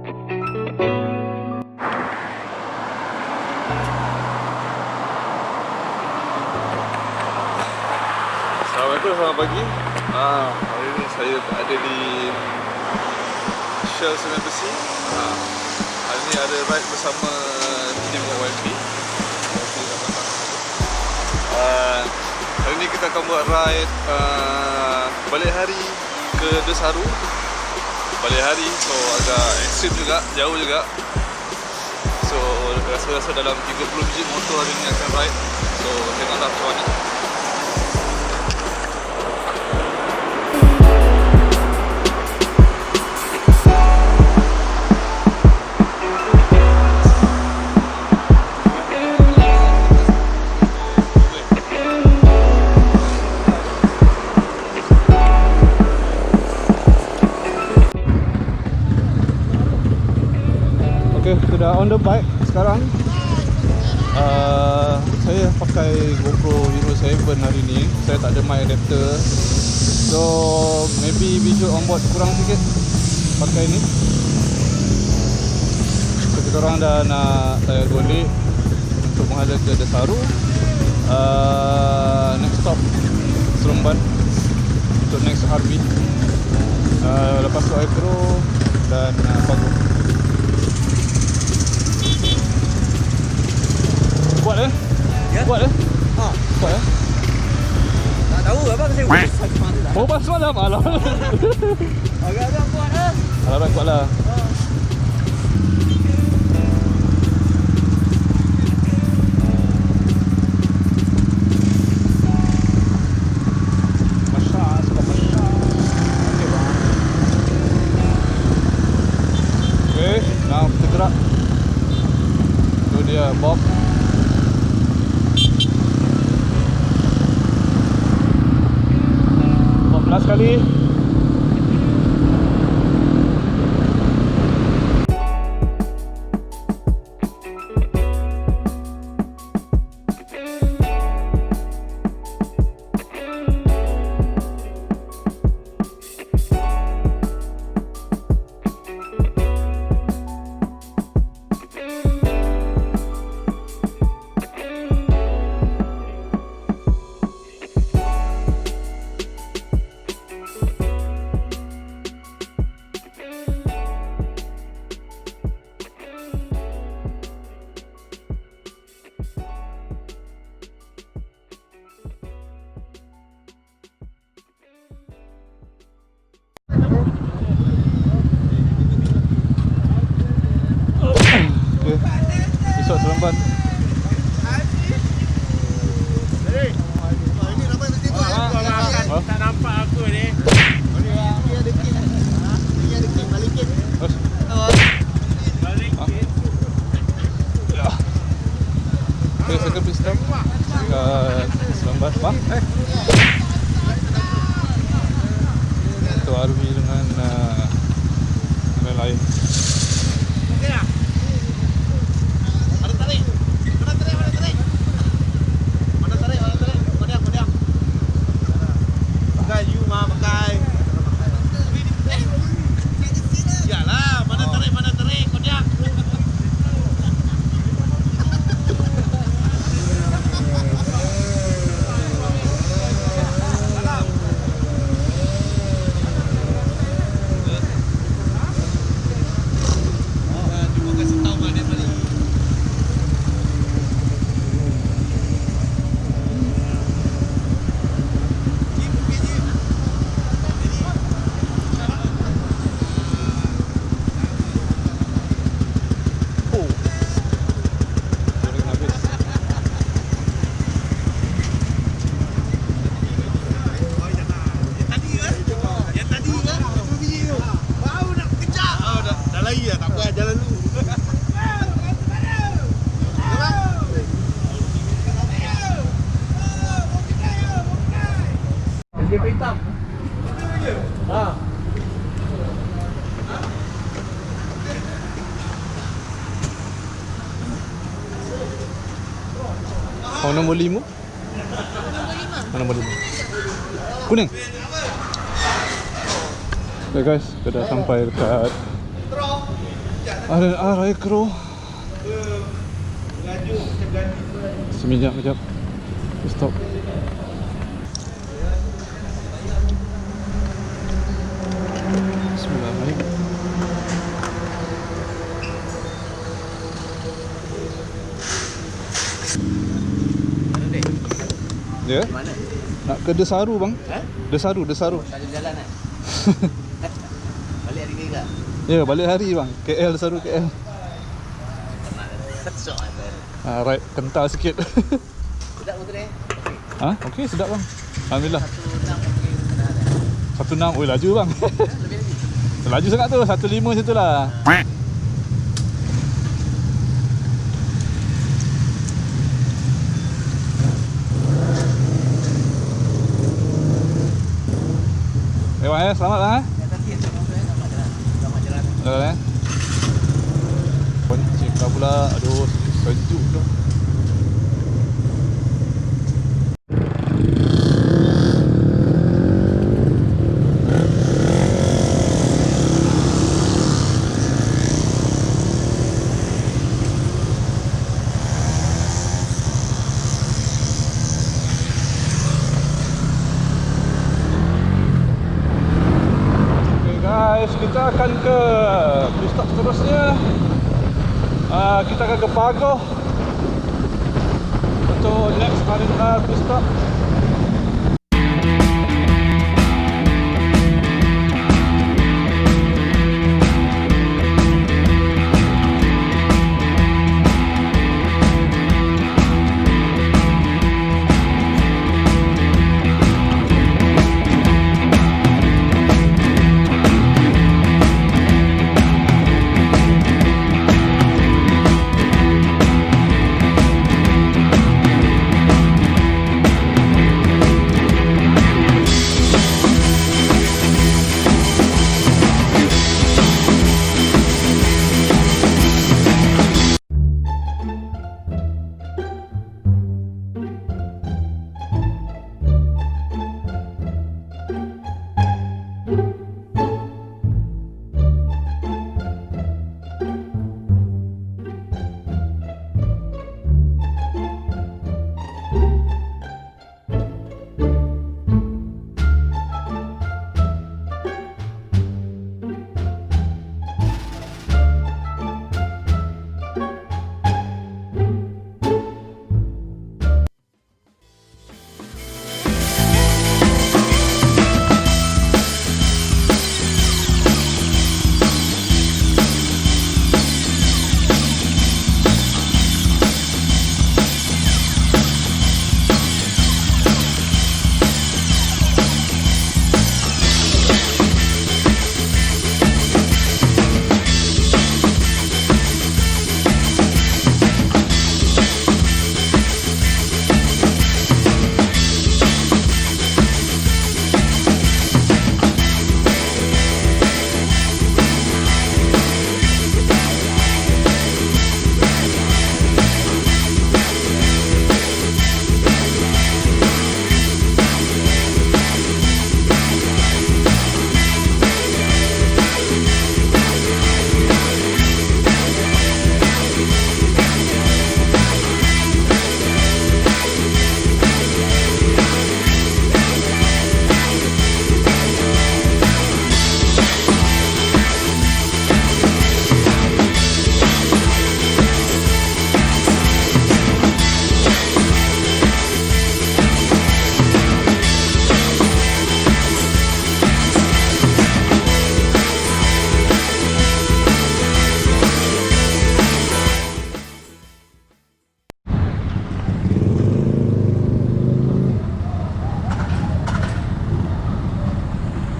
Assalamualaikum, selamat pagi. Hari ini saya berada di Shell Sungai Besi. Hari ini ada ride bersama teambobyp. Hari ini kita akan buat ride balik hari ke Desaru. Balik hari, so agak ekstrim juga, jauh juga. So rasa-rasa dalam 30 biji motor hari ini akan ride. So tengoklah macam mana. Sudah on the bike sekarang. Saya pakai GoPro Hero 7 hari ni. Saya tak ada mic adapter, so maybe visual on board kurang sikit pakai ni. So kita orang dah nak golek untuk menghadap ke Desaru. Next stop Seremban untuk next RV. Lepas tu Agro dan Pago. Kuat eh? Ya? Kuat eh? Kuat eh? Tak tahu apa saya buat semalam dah. Oh, pas semalam malam. Agak-agak kuat lah. Agak kuat lah. Okay, now kita gerak. Tu dia Bob. Last kali. Besok Seremban. Ini ramai mesti buat. Tak nampak aku ni. Ini ada kin. Ini ada kin balikin. Balikin. Okay, second pit stop dekat Seremban. Pak? Itu RV dengan lain. hitam. Oh, nombor 5. Nombor 5. Kuning. Okay guys, kita dah sampai dekat R&R air keruh. Seminyak kejap. Stop. Bismillahirrahmanirrahim. Ya? Mana? Nak ke Desaru bang? Ha? Desaru. Tak ada jalan kan? Balik hari ni ke? Ya, balik hari bang. KL, Desaru KL. Sok ada. Right, kental sikit. Sedap betul ni? Ha? Okey, sedap bang. Alhamdulillah. 1.6 1.6. Oi, laju bang. lebih lagi. Laju sangat tu. 1.5 macam tu lah. Bang, selamat lah. Selamat jalan. Jalan Poncik lah pula. Aduh, sejuk tu. Kita akan ke bus stop seterusnya. Kita akan ke Pagoh untuk next R&R bus stop.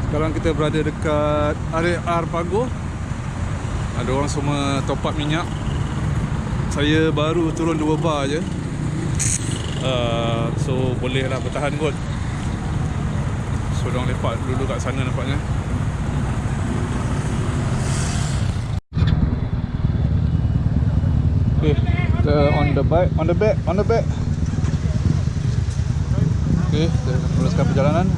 Sekarang kita berada dekat R&R Pagoh. Ada orang semua top up minyak. Saya baru turun 2 bar je. So boleh lah bertahan kot. So diorang lepak dulu kat sana nampaknya. Okay, kita on the back. Okay, kita akan teruskan perjalanan.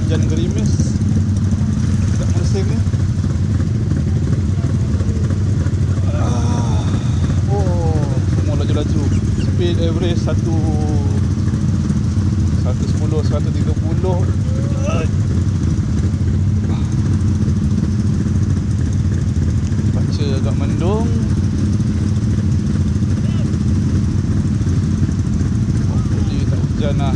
hujan gerimis. Tak musim ni. Oh, semua laju-laju. Speed average 110, 130. Baca agak mendung. Hopefully tak hujan lah.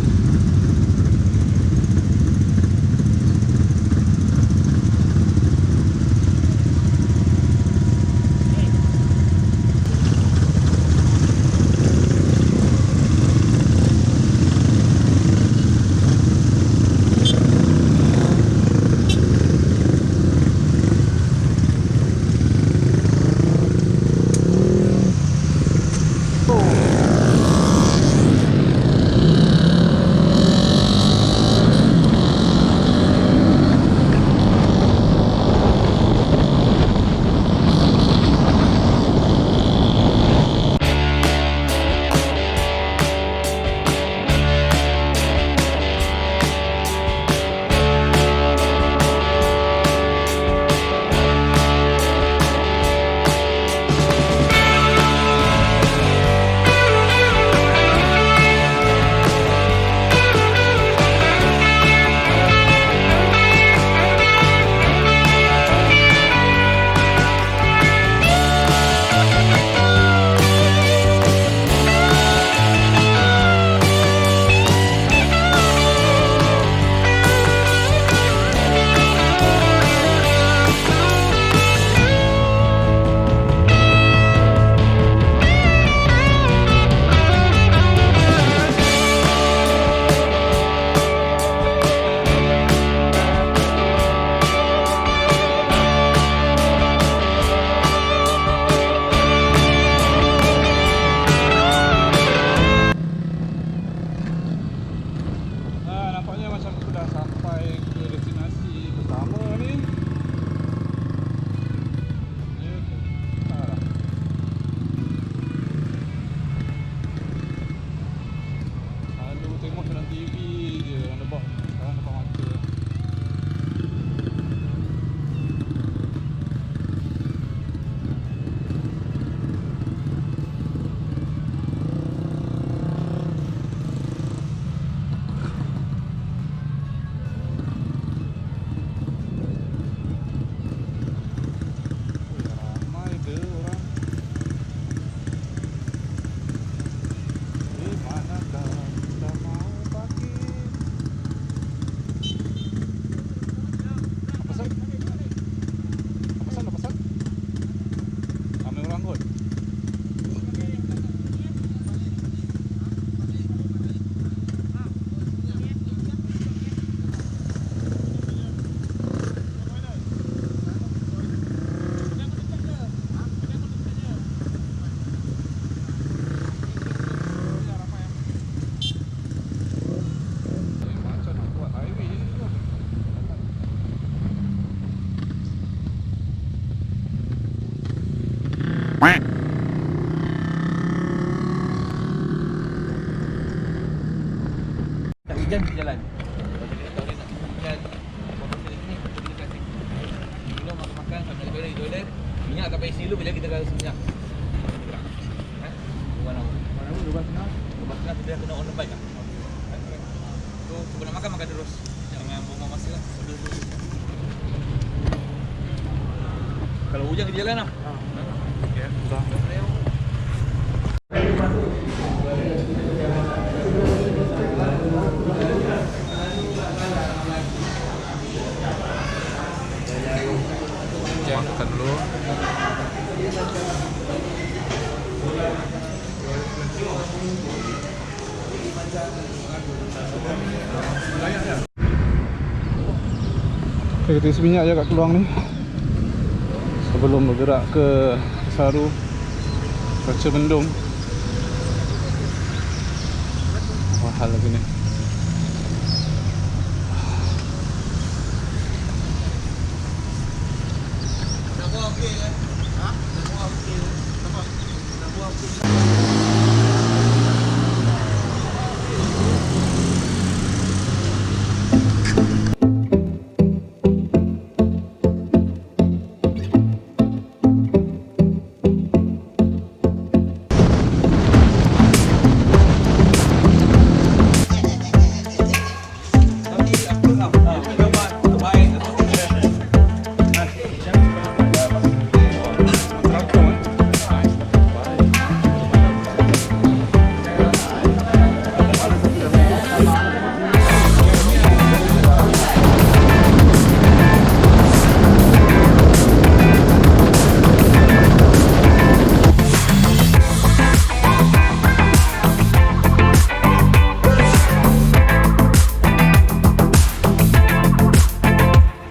Tak hujan di jalan. Kalau kita tahu dia nak hujan, apa pasal ni? Kita kasih. Belum makan sampai di toilet. Minyak tak payah isi dulu bila kita rasa minyak. Bukan apa. Mana pun 12.5 sudah kena on the bike lah. So, sebelum makan terus. Jangan buang masa lah. Kalau hujan di jalan lah. Okay, sudah. Makan dulu. Kita isi minyak je kat peluang ni sebelum bergerak ke Saru. Cuaca mendung. Mahal lagi ni.